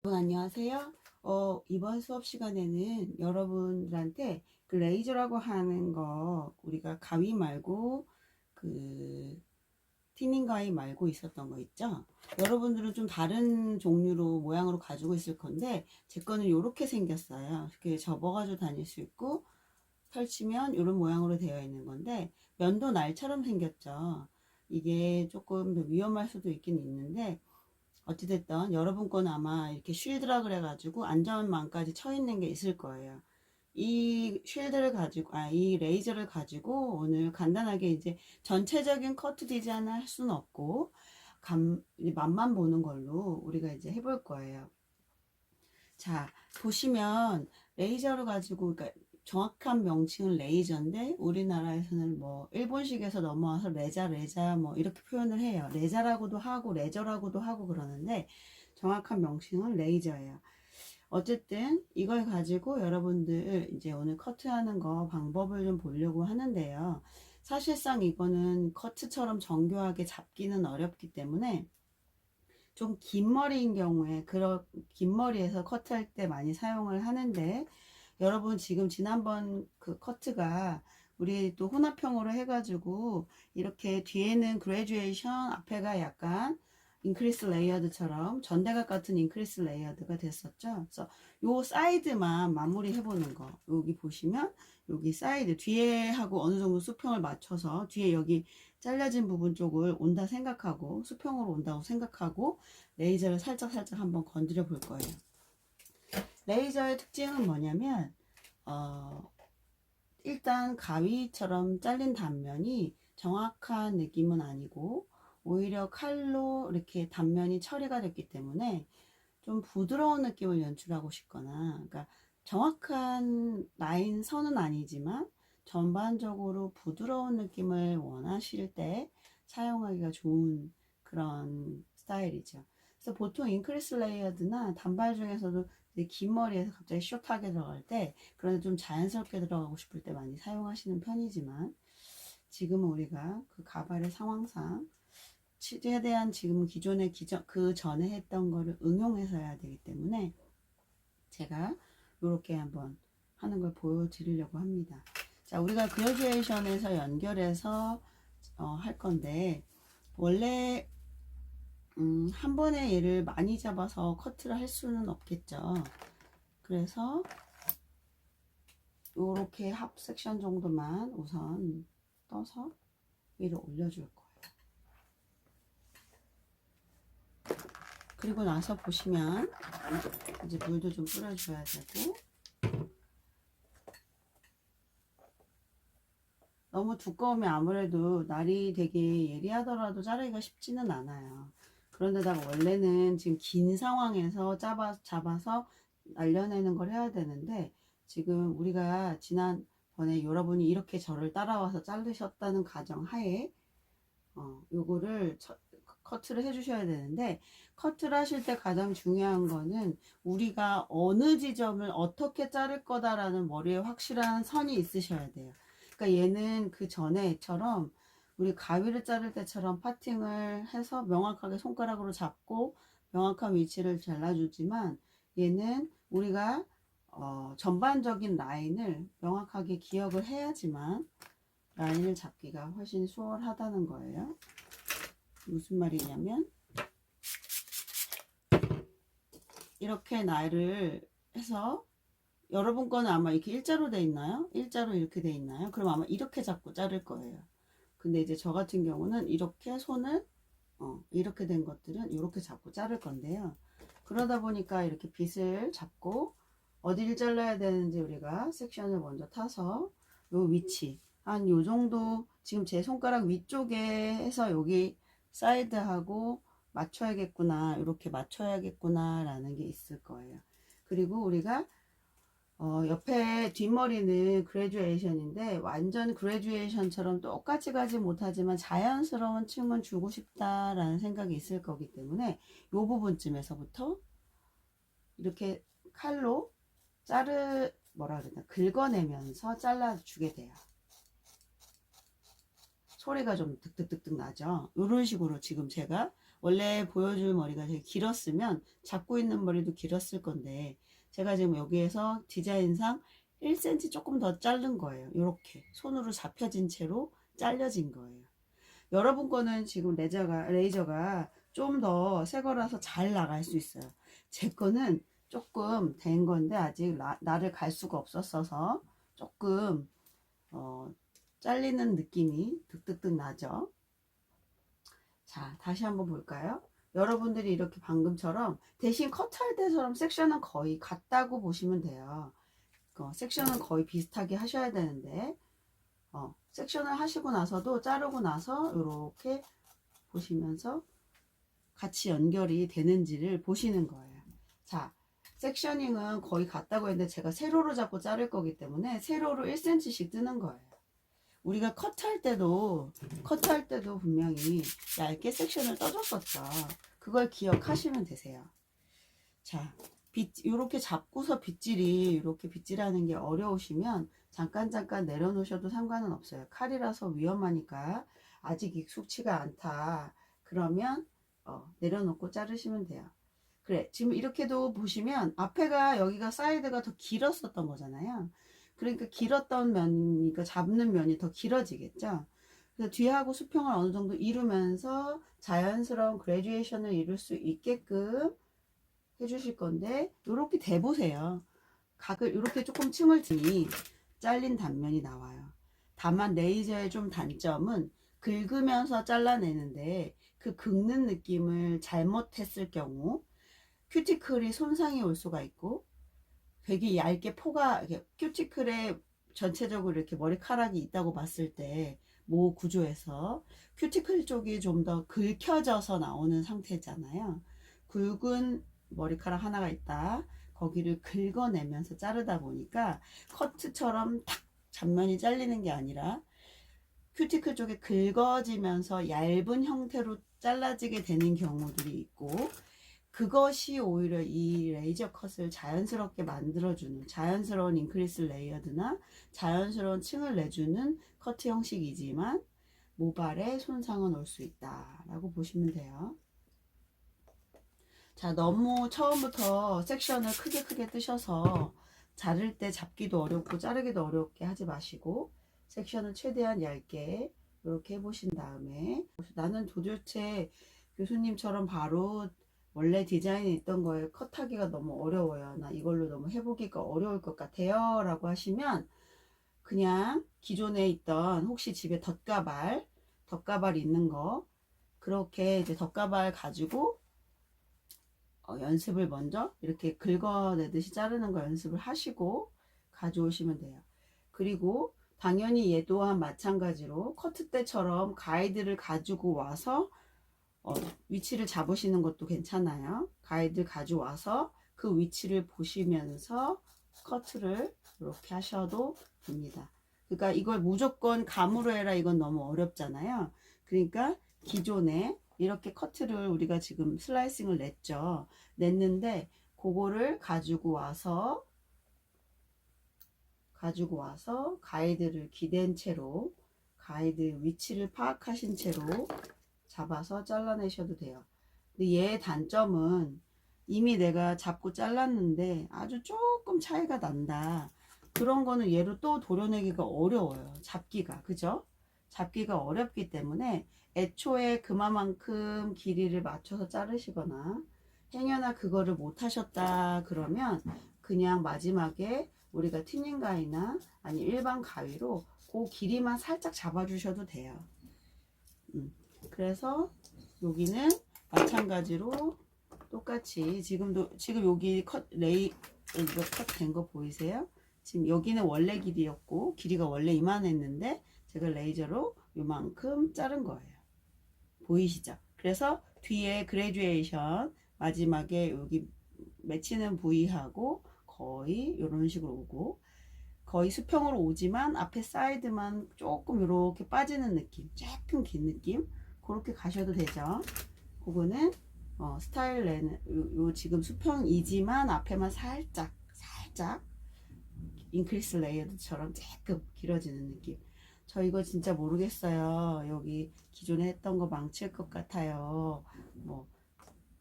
여러분 안녕하세요. 이번 수업 시간에는 여러분들한테 그 레이저라고 하는 거 우리가 가위 말고 그 티닝 가위 말고 있었던 거 있죠? 여러분들은 좀 다른 종류로 모양으로 가지고 있을 건데 제 거는 이렇게 생겼어요. 이렇게 접어가지고 다닐 수 있고 펼치면 이런 모양으로 되어 있는 건데 면도 날처럼 생겼죠. 이게 조금 위험할 수도 있긴 있는데 어찌됐든 여러분 거는 아마 이렇게 쉴드라 그래가지고 안전망까지 쳐 있는 게 있을 거예요. 이 쉴드를 가지고, 이 레이저를 가지고 오늘 간단하게 이제 전체적인 커트 디자인을 할 수는 없고, 맛만 보는 걸로 우리가 이제 해볼 거예요. 자, 보시면 레이저를 가지고, 그러니까 정확한 명칭은 레이저인데 우리나라에서는 뭐 일본식에서 넘어와서 레자 뭐 이렇게 표현을 해요. 레자라고도 하고 레저라고도 하고 그러는데 정확한 명칭은 레이저예요. 어쨌든 이걸 가지고 여러분들 이제 오늘 커트하는 거 방법을 좀 보려고 하는데요. 사실상 이거는 커트처럼 정교하게 잡기는 어렵기 때문에 좀 긴 머리인 경우에 그런 긴 머리에서 커트할 때 많이 사용을 하는데 여러분 지금 지난번 그 커트가 우리 또 혼합형으로 해가지고 이렇게 뒤에는 그레듀에이션 앞에가 약간 인크리스 레이어드처럼 전대각 같은 인크리스 레이어드가 됐었죠. 그래서 요 사이드만 마무리 해보는 거 여기 보시면 여기 사이드 뒤에 하고 어느 정도 수평을 맞춰서 뒤에 여기 잘라진 부분 쪽을 온다 생각하고 수평으로 온다고 생각하고 레이저를 살짝 한번 건드려 볼 거예요. 레이저의 특징은 뭐냐면 일단 가위처럼 잘린 단면이 정확한 느낌은 아니고 오히려 칼로 이렇게 단면이 처리가 됐기 때문에 좀 부드러운 느낌을 연출하고 싶거나 그러니까 정확한 라인 선은 아니지만 전반적으로 부드러운 느낌을 원하실 때 사용하기가 좋은 그런 스타일이죠. 그래서 보통 인크리스 레이어드나 단발 중에서도 긴 머리에서 갑자기 숏하게 들어갈 때 그런 좀 자연스럽게 들어가고 싶을 때 많이 사용하시는 편이지만 지금은 우리가 그 가발의 상황상 최대한 지금 그 전에 했던 거를 응용해서 해야 되기 때문에 제가 이렇게 한번 하는 걸 보여드리려고 합니다. 자, 우리가 그라듀에이션에서 연결해서 할 건데 원래 한 번에 얘를 많이 잡아서 커트를 할 수는 없겠죠. 그래서 이렇게 합 섹션 정도만 우선 떠서 위로 올려줄 거예요. 그리고 나서 보시면 이제 물도 좀 뿌려줘야 되고 너무 두꺼우면 아무래도 날이 되게 예리하더라도 자르기가 쉽지는 않아요. 그런데다가 원래는 지금 긴 상황에서 잡아서 날려내는 걸 해야 되는데 지금 우리가 지난번에 여러분이 이렇게 저를 따라와서 자르셨다는 가정 하에 요거를 커트를 해주셔야 되는데 커트를 하실 때 가장 중요한 거는 우리가 어느 지점을 어떻게 자를 거다라는 머리에 확실한 선이 있으셔야 돼요. 그러니까 얘는 그 전에처럼 우리 가위를 자를 때처럼 파팅을 해서 명확하게 손가락으로 잡고 명확한 위치를 잘라주지만 얘는 우리가 전반적인 라인을 명확하게 기억을 해야지만 라인을 잡기가 훨씬 수월하다는 거예요. 무슨 말이냐면 이렇게 날을 해서 여러분 거는 아마 이렇게 일자로 돼 있나요? 일자로 이렇게 돼 있나요? 그럼 아마 이렇게 잡고 자를 거예요. 근데 이제 저 같은 경우는 이렇게 손을 이렇게 된 것들은 이렇게 잡고 자를 건데요. 그러다 보니까 이렇게 빗을 잡고 어디를 잘라야 되는지 우리가 섹션을 먼저 타서 요 위치 한 요 정도 지금 제 손가락 위쪽에 해서 여기 사이드하고 맞춰야겠구나 이렇게 맞춰야겠구나 라는 게 있을 거예요. 그리고 우리가 옆에 뒷머리는 그레듀에이션인데 완전 그레듀에이션처럼 똑같이 가지 못하지만 자연스러운 층은 주고 싶다라는 생각이 있을 거기 때문에 이 부분쯤에서부터 이렇게 칼로 뭐라 그러나 긁어내면서 잘라주게 돼요. 소리가 좀 득득득득 나죠. 이런 식으로 지금 제가 원래 보여줄 머리가 되게 길었으면 잡고 있는 머리도 길었을 건데 제가 지금 여기에서 디자인상 1cm 조금 더 자른 거예요. 이렇게 손으로 잡혀진 채로 잘려진 거예요. 여러분 거는 지금 레이저가 좀 더 새 거라서 잘 나갈 수 있어요. 제 거는 조금 된 건데 아직 날을 갈 수가 없었어서 조금 잘리는 느낌이 득득득 나죠. 자, 다시 한번 볼까요? 여러분들이 이렇게 방금처럼 대신 컷할 때처럼 섹션은 거의 같다고 보시면 돼요. 섹션은 거의 비슷하게 하셔야 되는데 섹션을 하시고 나서도 자르고 나서 이렇게 보시면서 같이 연결이 되는지를 보시는 거예요. 자, 섹셔닝은 거의 같다고 했는데 제가 세로로 잡고 자를 거기 때문에 세로로 1cm씩 뜨는 거예요. 우리가 컷할 때도 분명히 얇게 섹션을 떠줬었죠. 그걸 기억하시면 되세요. 자, 이렇게 잡고서 빗질이 이렇게 빗질하는 게 어려우시면 잠깐 내려 놓으셔도 상관은 없어요. 칼이라서 위험하니까 아직 익숙치가 않다 그러면 내려놓고 자르시면 돼요. 그래, 지금 이렇게도 보시면 앞에가 여기가 사이드가 더 길었었던 거잖아요. 그러니까 길었던 면이니까 잡는 면이 더 길어지겠죠. 그래서 뒤하고 수평을 어느 정도 이루면서 자연스러운 그래듀에이션을 이룰 수 있게끔 해주실 건데 이렇게 대보세요. 각을 이렇게 조금 층을 드니 잘린 단면이 나와요. 다만 레이저의 좀 단점은 긁으면서 잘라내는데 그 긁는 느낌을 잘못했을 경우 큐티클이 손상이 올 수가 있고 되게 얇게 큐티클에 전체적으로 이렇게 머리카락이 있다고 봤을 때 모 구조에서 큐티클 쪽이 좀 더 긁혀져서 나오는 상태잖아요. 굵은 머리카락 하나가 있다. 거기를 긁어내면서 자르다 보니까 커트처럼 탁 잔면이 잘리는 게 아니라 큐티클 쪽에 긁어지면서 얇은 형태로 잘라지게 되는 경우들이 있고 그것이 오히려 이 레이저 컷을 자연스럽게 만들어주는 자연스러운 인크리스 레이어드나 자연스러운 층을 내주는 커트 형식이지만 모발에 손상은 올 수 있다 라고 보시면 돼요. 자, 너무 처음부터 섹션을 크게 뜨셔서 자를 때 잡기도 어렵고 자르기도 어렵게 하지 마시고 섹션을 최대한 얇게 이렇게 해보신 다음에 나는 도대체 교수님처럼 바로 원래 디자인이 있던 거에 컷하기가 너무 어려워요. 나 이걸로 너무 해보기가 어려울 것 같아요 라고 하시면 그냥 기존에 있던 혹시 집에 덧가발 있는 거 그렇게 이제 덧가발 가지고 연습을 먼저 이렇게 긁어내듯이 자르는 거 연습을 하시고 가져오시면 돼요. 그리고 당연히 얘 또한 마찬가지로 커트 때처럼 가이드를 가지고 와서 위치를 잡으시는 것도 괜찮아요. 가이드 가져와서 그 위치를 보시면서 커트를 이렇게 하셔도 됩니다. 그러니까 이걸 무조건 감으로 해라 이건 너무 어렵잖아요. 그러니까 기존에 이렇게 커트를 우리가 지금 슬라이싱을 냈는데 그거를 가지고 와서 가이드를 기댄 채로 가이드 위치를 파악하신 채로 잡아서 잘라내셔도 돼요. 근데 얘의 단점은 이미 내가 잡고 잘랐는데 아주 조금 차이가 난다. 그런 거는 얘로 또 도려내기가 어려워요. 잡기가. 그죠? 잡기가 어렵기 때문에 애초에 그만큼 길이를 맞춰서 자르시거나 행여나 그거를 못 하셨다 그러면 그냥 마지막에 우리가 튜닝 가위나 아니 일반 가위로 그 길이만 살짝 잡아 주셔도 돼요. 그래서 여기는 마찬가지로 똑같이 지금 여기 컷 된 거 보이세요? 지금 여기는 원래 길이였고 길이가 원래 이만했는데 제가 레이저로 요만큼 자른 거예요. 보이시죠? 그래서 뒤에 그래듀에이션 마지막에 여기 맺히는 부위하고 거의 이런 식으로 오고 거의 수평으로 오지만 앞에 사이드만 조금 이렇게 빠지는 느낌, 조금 긴 느낌 그렇게 가셔도 되죠. 그거는 스타일 내는 요 지금 수평이지만 앞에만 살짝 인크리스 레이어드처럼 조금 길어지는 느낌. 저 이거 진짜 모르겠어요. 여기 기존에 했던 거 망칠 것 같아요. 뭐,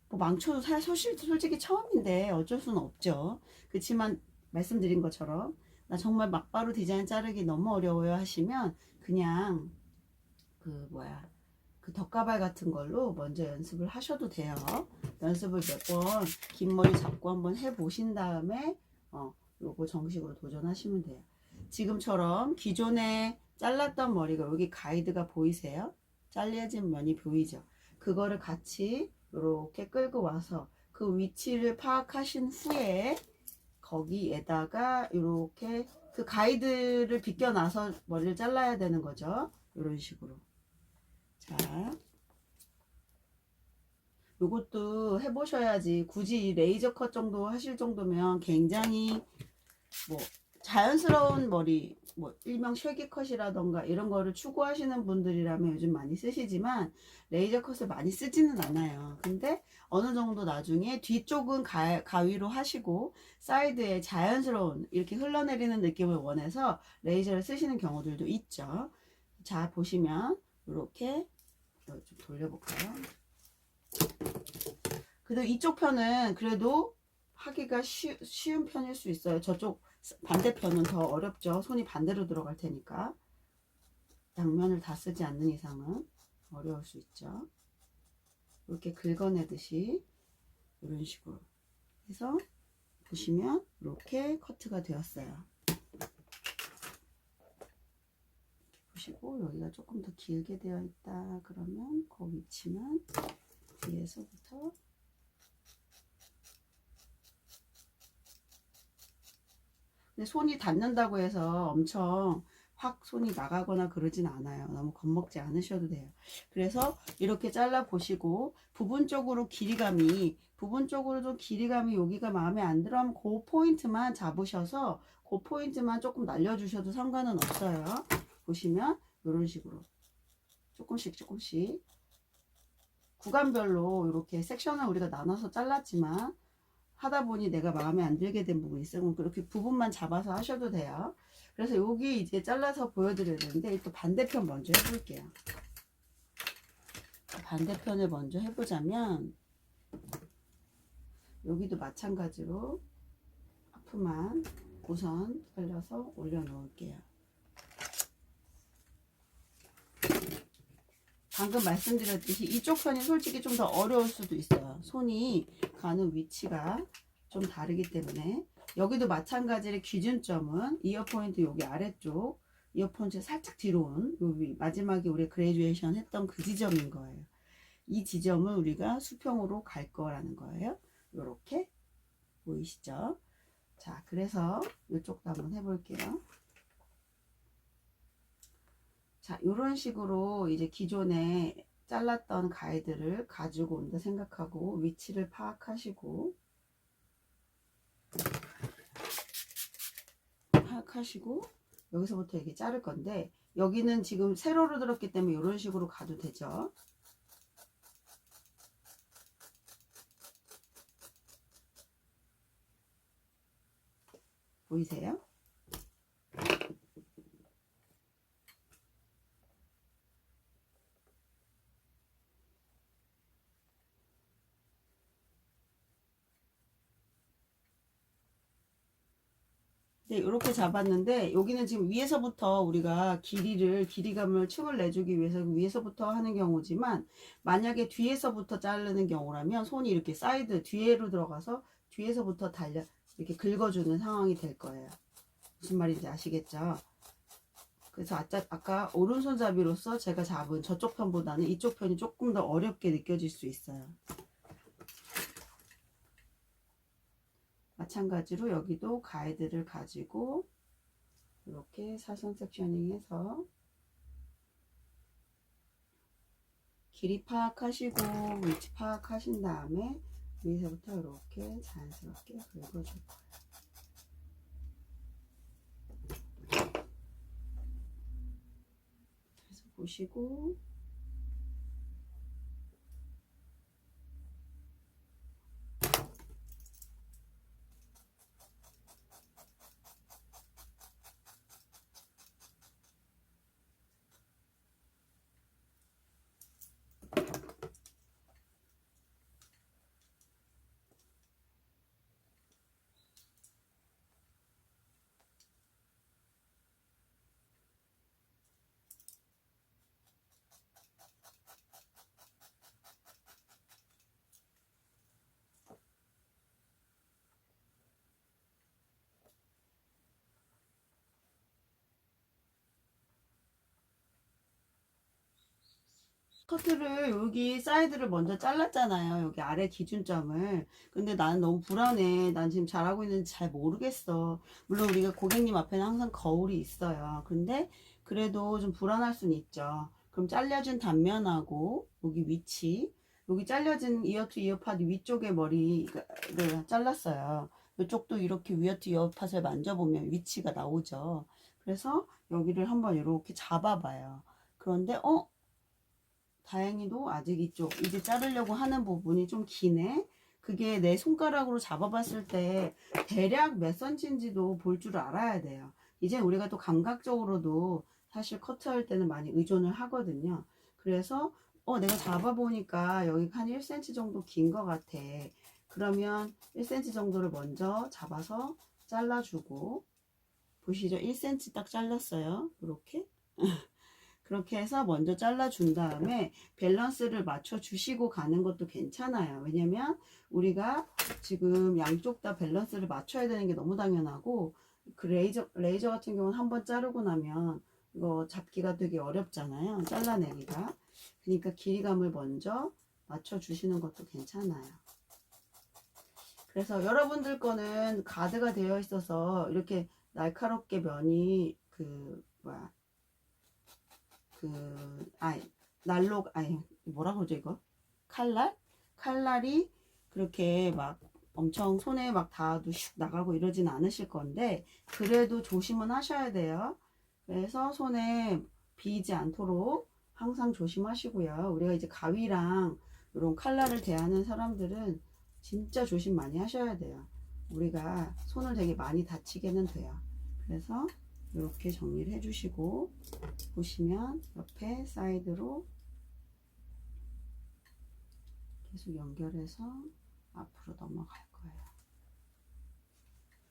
뭐 망쳐도 사실 솔직히 처음인데 어쩔 수는 없죠. 그렇지만 말씀드린 것처럼 나 정말 막바로 디자인 자르기 너무 어려워요 하시면 그냥 그 뭐야 그 덧가발 같은 걸로 먼저 연습을 하셔도 돼요. 연습을 몇 번 긴 머리 잡고 한번 해 보신 다음에 요거 정식으로 도전하시면 돼요. 지금처럼 기존에 잘랐던 머리가 여기 가이드가 보이세요? 잘려진 면이 보이죠? 그거를 같이 이렇게 끌고 와서 그 위치를 파악하신 후에 거기에다가 이렇게 그 가이드를 비껴놔서 머리를 잘라야 되는 거죠. 이런 식으로. 자, 요것도 해보셔야지. 굳이 레이저 컷 정도 하실 정도면 굉장히 뭐 자연스러운 머리, 뭐 일명 쉐기 컷이라던가 이런 거를 추구하시는 분들이라면 요즘 많이 쓰시지만 레이저 컷을 많이 쓰지는 않아요. 근데 어느 정도 나중에 뒤쪽은 가위로 하시고 사이드에 자연스러운 이렇게 흘러내리는 느낌을 원해서 레이저를 쓰시는 경우들도 있죠. 자, 보시면 이렇게 좀 돌려볼까요? 그래도 이쪽 편은 그래도 하기가 쉬운 편일 수 있어요. 저쪽 반대편은 더 어렵죠. 손이 반대로 들어갈 테니까. 양면을 다 쓰지 않는 이상은 어려울 수 있죠. 이렇게 긁어내듯이 이런 식으로 해서 보시면 이렇게 커트가 되었어요. 보시고 여기가 조금 더 길게 되어 있다 그러면 그 위치만 뒤에서부터 근데 손이 닿는다고 해서 엄청 확 손이 나가거나 그러진 않아요. 너무 겁먹지 않으셔도 돼요. 그래서 이렇게 잘라 보시고 부분적으로도 길이감이 여기가 마음에 안 들어하면 그 포인트만 잡으셔서 그 포인트만 조금 날려주셔도 상관은 없어요. 보시면 이런 식으로 조금씩 구간별로 이렇게 섹션을 우리가 나눠서 잘랐지만 하다 보니 내가 마음에 안 들게 된 부분이 있으면 그렇게 부분만 잡아서 하셔도 돼요. 그래서 여기 이제 잘라서 보여드려야 되는데 또 반대편 먼저 해볼게요. 반대편을 먼저 해보자면 여기도 마찬가지로 하프만 우선 잘라서 올려놓을게요. 방금 말씀드렸듯이 이쪽 편이 솔직히 좀 더 어려울 수도 있어요. 손이 가는 위치가 좀 다르기 때문에 여기도 마찬가지로 기준점은 이어포인트 여기 아래쪽 이어포인트 살짝 뒤로 온 여기 마지막에 우리 그레듀에이션 했던 그 지점인 거예요. 이 지점을 우리가 수평으로 갈 거라는 거예요. 이렇게 보이시죠? 자, 그래서 이쪽도 한번 해볼게요. 자, 이런 식으로 이제 기존에 잘랐던 가이드를 가지고 온다 생각하고 위치를 파악하시고 여기서부터 이렇게 자를 건데 여기는 지금 세로로 들었기 때문에 이런 식으로 가도 되죠. 보이세요? 네, 이렇게 잡았는데 여기는 지금 위에서부터 우리가 길이감을 춤을 내주기 위해서 위에서부터 하는 경우지만 만약에 뒤에서부터 자르는 경우라면 손이 이렇게 사이드 뒤로 들어가서 뒤에서부터 이렇게 긁어주는 상황이 될 거예요. 무슨 말인지 아시겠죠? 그래서 아까 오른손잡이로서 제가 잡은 저쪽 편보다는 이쪽 편이 조금 더 어렵게 느껴질 수 있어요. 마찬가지로 여기도 가이드를 가지고 이렇게 사선 섹셔닝 해서 길이 파악하시고 위치 파악하신 다음에 위에서부터 이렇게 자연스럽게 긁어줄 거예요. 그래서 보시고 커트를 여기 사이드를 먼저 잘랐잖아요. 여기 아래 기준점을. 근데 나는 너무 불안해. 난 지금 잘하고 있는지 잘 모르겠어. 물론 우리가 고객님 앞에는 항상 거울이 있어요. 근데 그래도 좀 불안할 수는 있죠. 그럼 잘려진 단면하고 여기 위치, 여기 잘려진 이어 투 이어 팟 위쪽에 머리를 잘랐어요. 이쪽도 이렇게 위어 투 이어 팟을 만져보면 위치가 나오죠. 그래서 여기를 한번 이렇게 잡아봐요. 그런데 다행히도 아직 이쪽 이제 자르려고 하는 부분이 좀 기네. 그게 내 손가락으로 잡아봤을 때 대략 몇 센치인지도 볼 줄 알아야 돼요. 이제 우리가 또 감각적으로도 사실 커트할 때는 많이 의존을 하거든요. 그래서 내가 잡아보니까 여기 한 1cm 정도 긴 것 같아. 그러면 1cm 정도를 먼저 잡아서 잘라주고, 보시죠? 1cm 딱 잘랐어요. 이렇게. 그렇게 해서 먼저 잘라준 다음에 밸런스를 맞춰 주시고 가는 것도 괜찮아요. 왜냐면 우리가 지금 양쪽 다 밸런스를 맞춰야 되는 게 너무 당연하고, 그 레이저 같은 경우는 한번 자르고 나면 이거 잡기가 되게 어렵잖아요. 잘라내기가. 그러니까 길이감을 먼저 맞춰 주시는 것도 괜찮아요. 그래서 여러분들 거는 가드가 되어 있어서 이렇게 날카롭게 면이 난로, 뭐라 그러죠, 이거? 칼날? 칼날이 그렇게 막 엄청 손에 막 닿아도 슉 나가고 이러진 않으실 건데, 그래도 조심은 하셔야 돼요. 그래서 손에 비이지 않도록 항상 조심하시고요. 우리가 이제 가위랑 이런 칼날을 대하는 사람들은 진짜 조심 많이 하셔야 돼요. 우리가 손을 되게 많이 다치게는 돼요. 그래서 이렇게 정리를 해주시고, 보시면 옆에 사이드로 계속 연결해서 앞으로 넘어갈 거예요.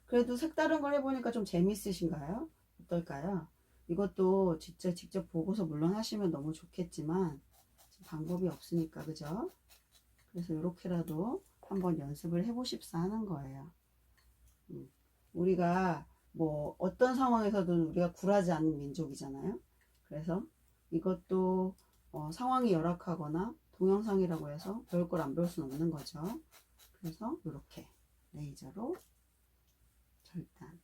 그래도 색다른 걸 해보니까 좀 재밌으신가요? 어떨까요? 이것도 진짜 직접 보고서 물론 하시면 너무 좋겠지만 방법이 없으니까, 그죠? 그래서 이렇게라도 한번 연습을 해보십사 하는 거예요. 우리가 뭐 어떤 상황에서든 우리가 굴하지 않는 민족이잖아요. 그래서 이것도 상황이 열악하거나 동영상이라고 해서 배울 걸 안 배울 수는 없는 거죠. 그래서 이렇게 레이저로 절단.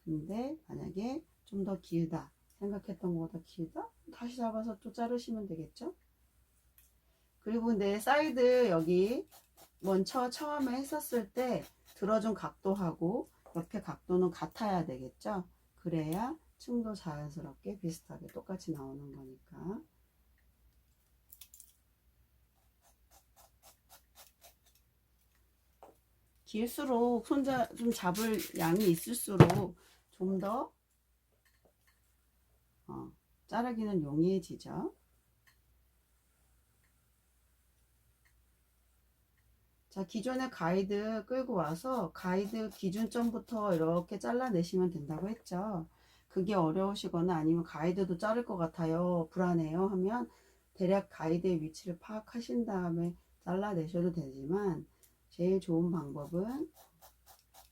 근데 만약에 좀 더 길다 생각했던 것보다 길다, 다시 잡아서 또 자르시면 되겠죠. 그리고 근데 사이드 여기 먼저 처음에 했었을 때 들어준 각도하고 옆에 각도는 같아야 되겠죠. 그래야 층도 자연스럽게 비슷하게 똑같이 나오는 거니까. 길수록 손자 좀 잡을 양이 있을수록 좀 더 자르기는 용이해지죠. 자, 기존의 가이드 끌고 와서 가이드 기준점부터 이렇게 잘라내시면 된다고 했죠. 그게 어려우시거나 아니면 가이드도 자를 것 같아요, 불안해요 하면 대략 가이드의 위치를 파악하신 다음에 잘라내셔도 되지만, 제일 좋은 방법은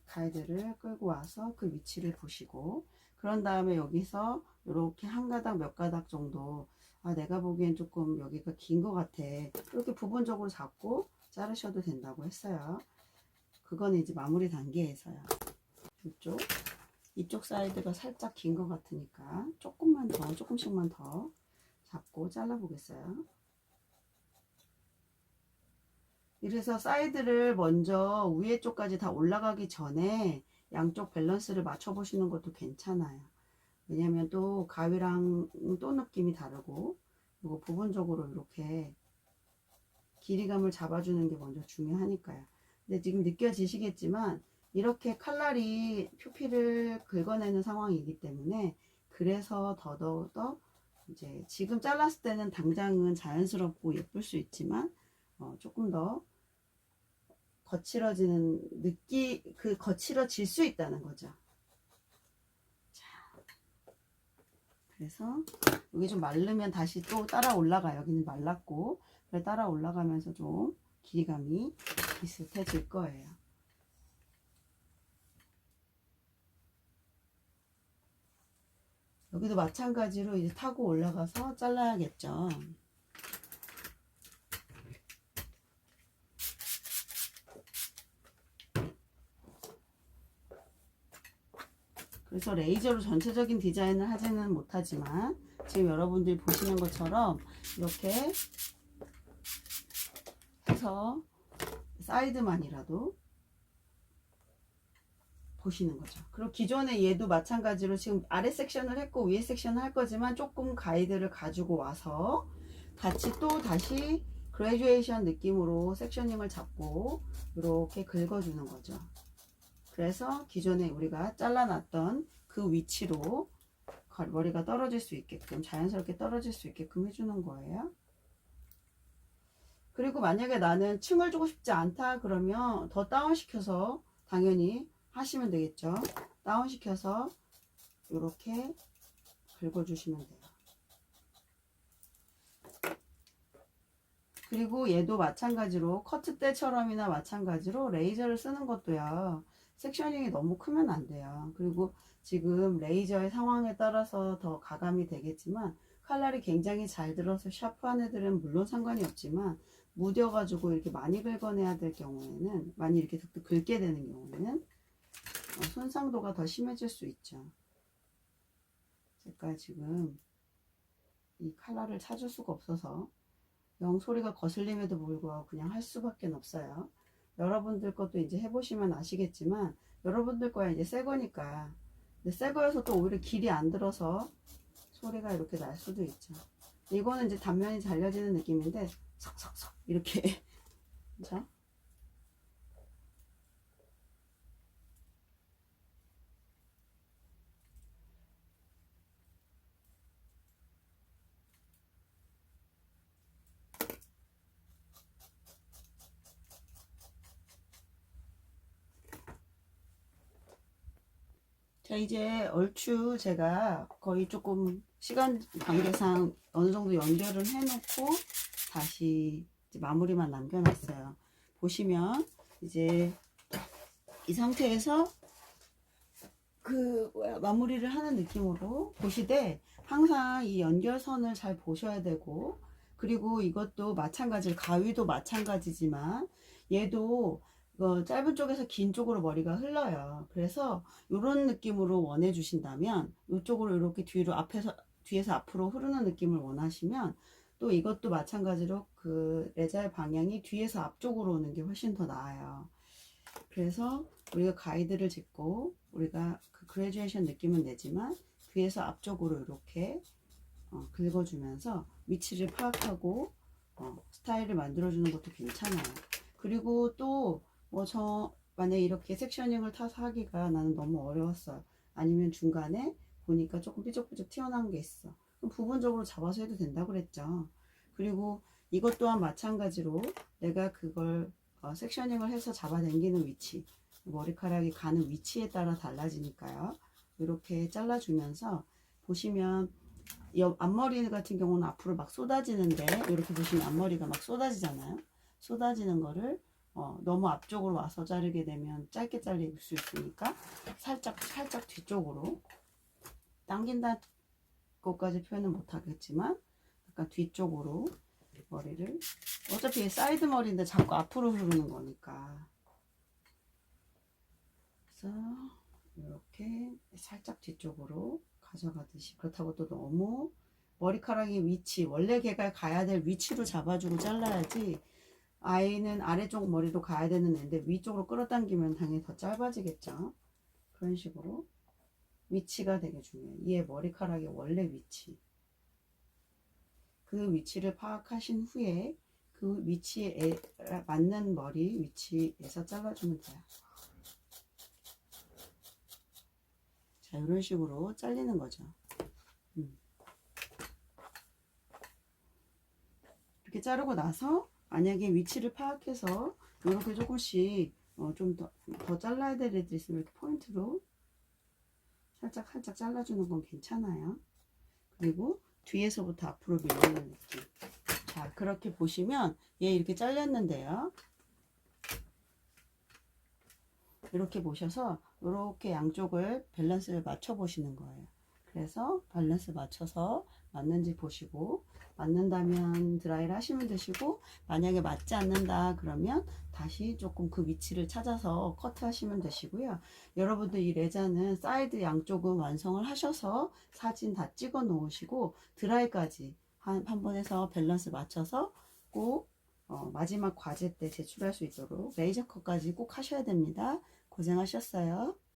가이드를 끌고 와서 그 위치를 보시고, 그런 다음에 여기서 이렇게 한 가닥 몇 가닥 정도, 내가 보기엔 조금 여기가 긴 것 같아, 이렇게 부분적으로 잡고 자르셔도 된다고 했어요. 그거는 이제 마무리 단계에서요. 이쪽 사이드가 살짝 긴 것 같으니까 조금만 더, 조금씩만 더 잡고 잘라 보겠어요. 이래서 사이드를 먼저 위에 쪽까지 다 올라가기 전에 양쪽 밸런스를 맞춰 보시는 것도 괜찮아요. 왜냐면 또 가위랑 또 느낌이 다르고, 그리고 부분적으로 이렇게 길이감을 잡아주는 게 먼저 중요하니까요. 근데 지금 느껴지시겠지만 이렇게 칼날이 표피를 긁어내는 상황이기 때문에, 그래서 더더더 이제 지금 잘랐을 때는 당장은 자연스럽고 예쁠 수 있지만 조금 더 거칠어지는 거칠어질 수 있다는 거죠. 자, 그래서 여기 좀 마르면 다시 또 따라 올라가요. 여기는 말랐고, 그래 따라 올라가면서 좀 길이감이 비슷해질 거예요. 여기도 마찬가지로 이제 타고 올라가서 잘라야겠죠. 그래서 레이저로 전체적인 디자인을 하지는 못하지만 지금 여러분들이 보시는 것처럼 이렇게 해서 사이드만이라도 보시는 거죠. 그리고 기존에 얘도 마찬가지로 지금 아래 섹션을 했고 위에 섹션을 할 거지만 조금 가이드를 가지고 와서 같이 또 다시 그레듀에이션 느낌으로 섹셔닝을 잡고 이렇게 긁어주는 거죠. 그래서 기존에 우리가 잘라놨던 그 위치로 머리가 떨어질 수 있게끔, 자연스럽게 떨어질 수 있게끔 해주는 거예요. 그리고 만약에 나는 층을 주고 싶지 않다 그러면 더 다운시켜서 당연히 하시면 되겠죠. 다운시켜서 이렇게 긁어주시면 돼요. 그리고 얘도 마찬가지로 커트 때처럼이나 마찬가지로 레이저를 쓰는 것도요. 섹셔닝이 너무 크면 안 돼요. 그리고 지금 레이저의 상황에 따라서 더 가감이 되겠지만 칼날이 굉장히 잘 들어서 샤프한 애들은 물론 상관이 없지만 무뎌가지고 이렇게 많이 긁어내야 될 경우에는, 많이 이렇게 득득 긁게 되는 경우에는 손상도가 더 심해질 수 있죠. 제가 지금 이 칼날을 찾을 수가 없어서 영 소리가 거슬림에도 불구하고 그냥 할 수밖에 없어요. 여러분들 것도 이제 해보시면 아시겠지만 여러분들 거야 이제 새 거니까. 근데 새 거여서 또 오히려 길이 안 들어서 소리가 이렇게 날 수도 있죠. 이거는 이제 단면이 잘려지는 느낌인데 석석석 이렇게 그렇죠? 자, 이제 얼추 제가 거의 조금 시간 관계상 어느 정도 연결을 해놓고 다시 이제 마무리만 남겨놨어요. 보시면 이제 이 상태에서 마무리를 하는 느낌으로 보시되 항상 이 연결선을 잘 보셔야 되고, 그리고 이것도 마찬가지로 가위도 마찬가지지만 얘도 짧은 쪽에서 긴 쪽으로 머리가 흘러요. 그래서 이런 느낌으로 원해 주신다면 이쪽으로 이렇게 뒤에서 앞으로 흐르는 느낌을 원하시면 또 이것도 마찬가지로 그 레자의 방향이 뒤에서 앞쪽으로 오는 게 훨씬 더 나아요. 그래서 우리가 가이드를 짓고 우리가 그 그레듀에이션 느낌은 내지만 뒤에서 앞쪽으로 이렇게 긁어주면서 위치를 파악하고 스타일을 만들어주는 것도 괜찮아요. 그리고 또 만약에 이렇게 섹셔닝을 타서 하기가 나는 너무 어려웠어요. 아니면 중간에 보니까 조금 삐죽삐죽 튀어나온 게 있어. 그럼 부분적으로 잡아서 해도 된다고 그랬죠. 그리고 이것 또한 마찬가지로 내가 그걸 섹셔닝을 해서 잡아당기는 위치, 머리카락이 가는 위치에 따라 달라지니까요. 이렇게 잘라주면서 보시면 앞머리 같은 경우는 앞으로 막 쏟아지는데 이렇게 보시면 앞머리가 막 쏟아지잖아요. 쏟아지는 거를 너무 앞쪽으로 와서 자르게 되면 짧게 잘릴 수 있으니까 살짝 뒤쪽으로 당긴다 것까지 표현은 못하겠지만 약간 뒤쪽으로 머리를, 어차피 사이드 머리인데 자꾸 앞으로 흐르는 거니까, 그래서 이렇게 살짝 뒤쪽으로 가져가듯이, 그렇다고 또 너무 머리카락의 위치, 원래 걔가 가야 될 위치로 잡아주고 잘라야지. 아이는 아래쪽 머리로 가야 되는 애인데 위쪽으로 끌어당기면 당연히 더 짧아지겠죠. 그런 식으로 위치가 되게 중요해요. 얘 머리카락의 원래 위치, 그 위치를 파악하신 후에 그 위치에 맞는 머리 위치에서 잘라주면 돼요. 자, 이런 식으로 잘리는 거죠. 이렇게 자르고 나서 만약에 위치를 파악해서 이렇게 조금씩 좀 더 잘라야 될 애들 있으면 이렇게 포인트로 살짝 잘라주는 건 괜찮아요. 그리고 뒤에서부터 앞으로 밀리는 느낌. 자, 그렇게 보시면 얘 이렇게 잘렸는데요. 이렇게 보셔서 이렇게 양쪽을 밸런스를 맞춰 보시는 거예요. 그래서 밸런스 맞춰서 맞는지 보시고 맞는다면 드라이를 하시면 되시고, 만약에 맞지 않는다 그러면 다시 조금 그 위치를 찾아서 커트 하시면 되시고요. 여러분들 이 레자는 사이드 양쪽은 완성을 하셔서 사진 다 찍어 놓으시고 드라이까지 한 번 해서 밸런스 맞춰서 꼭 마지막 과제 때 제출할 수 있도록 레이저 컷까지 꼭 하셔야 됩니다. 고생하셨어요.